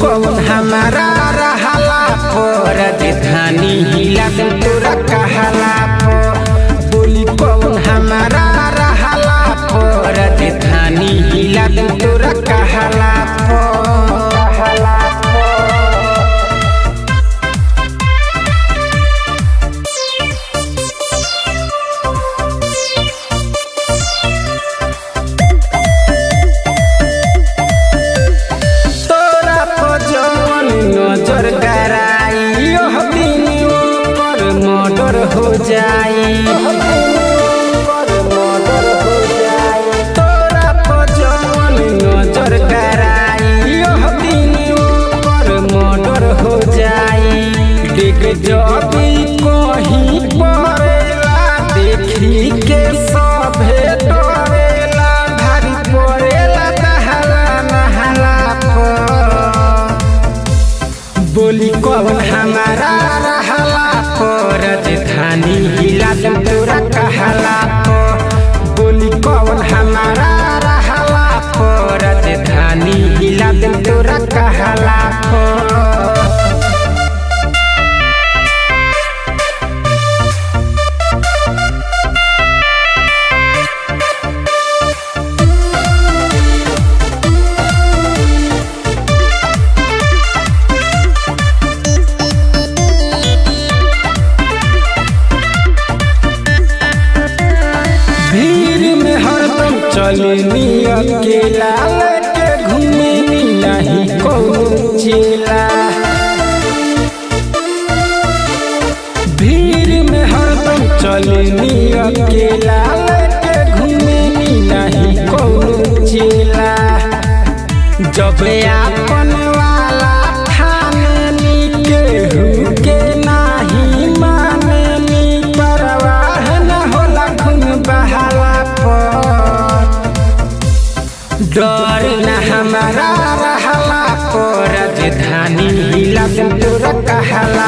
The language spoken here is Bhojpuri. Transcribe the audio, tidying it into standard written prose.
कौन हमारा रहला पर राजधानी हिला तोरा कहला बोली कौन हमारा रहला पर राजधानी हिला तोरा कहला हो जाई तोरा पजवन नजर कराई दिन पर मर्डर हो जाई डिग जब कहीं पड़ेला देखी के सभे डरेला भारी पड़ेला नहला नहला बोली कौन हमारा रहला राजधानी हिला तोरा कहला बोली कौन हमारा रहला राजधानी हिला तोरा कहला चलनी अकेला लेके घूमे नहीं कौनो चेला भीड़ में हरदम चलनी अकेला लेके घूमे नहीं कौनो चेला जब आपन वाला ठाने केहू के नहीं माने परवाह न होला खून बहाला डर न हमारा रहला राजधानी हिला तोरा कहला।